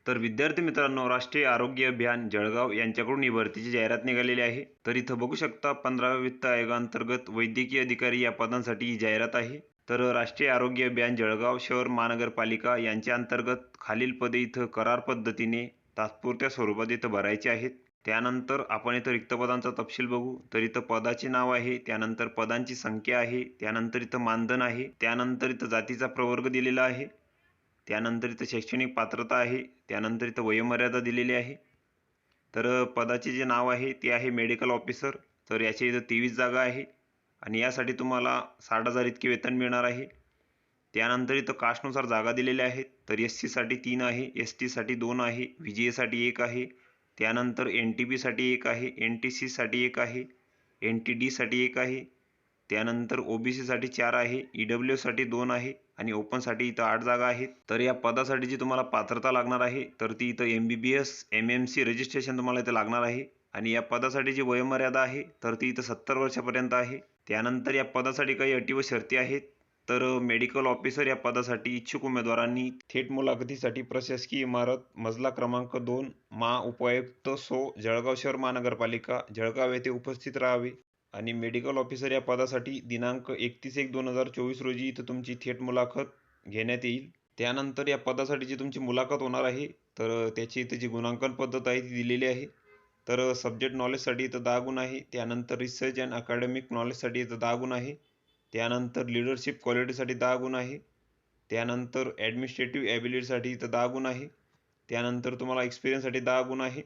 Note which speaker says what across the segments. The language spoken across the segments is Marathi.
Speaker 1: तर विद्यार्थी मित्रांनो, राष्ट्रीय आरोग्य अभियान जळगाव यांच्याकडून ही भरतीची जाहिरात निघालेली आहे। तर इथं बघू शकता 15व्या वित्त आयोगांतर्गत वैद्यकीय अधिकारी या पदांसाठी ही जाहिरात आहे। तर राष्ट्रीय आरोग्य अभियान जळगाव शहर महानगरपालिका यांच्या अंतर्गत खालील पदे इथं करार पद्धतीने तात्पुरत्या स्वरूपात इथं भरायची आहेत। त्यानंतर आपण इथं रिक्त पदांचा तपशील बघू। तर इथं पदाचे नाव आहे, त्यानंतर पदांची संख्या आहे, त्यानंतर इथं मानधन आहे, त्यानंतर इथं जातीचा प्रवर्ग दिलेला आहे, त्यानंतर इथं शैक्षणिक पात्रता आहे, त्यानंतर इथं वयोमर्यादा दिलेली आहे। तर पदाचे जे नाव आहे ते आहे मेडिकल ऑफिसर। तर याची इथं 23 जागा आहे आणि यासाठी तुम्हाला 60,000 इतके वेतन मिळणार आहे। त्यानंतर इथं कास्टनुसार जागा दिलेल्या आहेत। तर SC साठी 3 आहे, ST साठी 2 आहे, VGA साठी 1 आहे, त्यानंतर NTP साठी 1 आहे, NTC साठी 1 आहे, NTD साठी 1 आहे, त्यानंतर OBC साठी 4 आहे, EWS साठी 2 आहे आणि ओपन साठी इथं 8 जागा आहेत। तर या पदासाठी जी तुम्हाला पात्रता लागणार आहे तर ती इथं MBBS MMC रजिस्ट्रेशन तुम्हाला इथं लागणार आहे आणि या पदासाठी जी वयोमर्यादा आहे तर ती इथं 70 वर्षापर्यंत आहे। त्यानंतर या पदासाठी काही अटी व शर्ती आहेत। तर मेडिकल ऑफिसर या पदासाठी इच्छुक उमेदवारांनी थेट मुलाखतीसाठी प्रशासकीय इमारत मजला क्रमांक 2 उपायुक्त जळगाव शहर महानगरपालिका जळगाव येथे उपस्थित राहावे आणि मेडिकल ऑफिसर या पदासाठी दिनांक 31/1/2024 रोजी इथं तुमची थेट मुलाखत घेण्यात येईल। त्यानंतर या पदासाठी जी तुमची मुलाखत होणार आहे तर त्याची इथे जी गुणांकन पद्धत आहे ती दिलेली आहे। तर सब्जेक्ट नॉलेजसाठी इथं 10 गुण आहे, त्यानंतर रिसर्च अँड अकॅडमिक नॉलेजसाठी इथं 10 गुण आहे, त्यानंतर लीडरशिप क्वालिटीसाठी 10 गुण आहे, त्यानंतर ॲडमिनिस्ट्रेटिव्ह ॲबिलिटीसाठी इथं 10 गुण आहे, त्यानंतर तुम्हाला एक्सपिरियन्ससाठी 10 गुण आहे।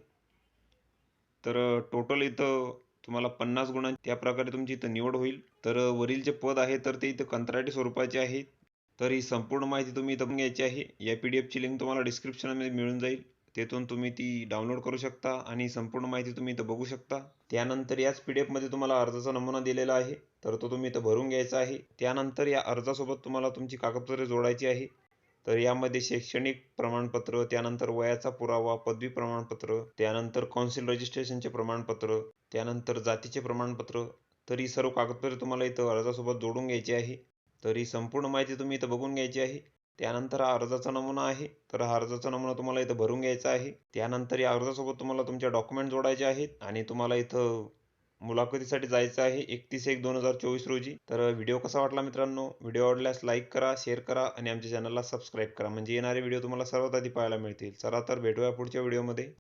Speaker 1: तर टोटल इथं तुम्हाला 50 गुणांची त्या प्रकारे तुमची इथं निवड होईल। तर वरील जे पद आहे तर ते इथं कंत्राटी स्वरूपाचे आहे। तर ही संपूर्ण माहिती तुम्ही इथं घ्यायची आहे। या PDFची लिंक तुम्हाला डिस्क्रिप्शनमध्ये मिळून जाईल, तेथून तुम्ही ती डाउनलोड करू शकता आणि संपूर्ण माहिती तुम्ही इथं बघू शकता। त्यानंतर याच PDFमध्ये तुम्हाला अर्जाचा नमुना दिलेला आहे, तर तो तुम्ही इथं भरून घ्यायचा आहे। त्यानंतर या अर्जासोबत तुम्हाला तुमची कागदपत्रे जोडायची आहे। तर यामध्ये शैक्षणिक प्रमाणपत्र, त्यानंतर वयाचा पुरावा, पदवी प्रमाणपत्र, त्यानंतर कौन्सिल रजिस्ट्रेशनचे प्रमाणपत्र, त्यानंतर जातीचे प्रमाणपत्र, तर ही सर्व कागदपत्रे तुम्हाला इथं अर्जासोबत जोडून घ्यायची आहे। तर ही संपूर्ण माहिती तुम्ही इथं बघून घ्यायची आहे। त्यानंतर हा अर्जाचा नमुना आहे, तर हा अर्जाचा नमुना तुम्हाला इथं भरून घ्यायचा आहे। त्यानंतर या अर्जासोबत तुम्हाला तुमचे डॉक्युमेंट जोडायचे आहेत आणि तुम्हाला इथं मुलाखतीसाठी जायचं आहे 31/1/2024 रोजी। तर व्हिडिओ कसा वाटला मित्रांनो? व्हिडिओ आवडल्यास लाईक करा, शेअर करा आणि आमच्या चॅनलला सबस्क्राईब करा, म्हणजे येणारे व्हिडिओ तुम्हाला सर्वात आधी पाहायला मिळतील। चला तर भेटूया पुढच्या व्हिडिओमध्ये।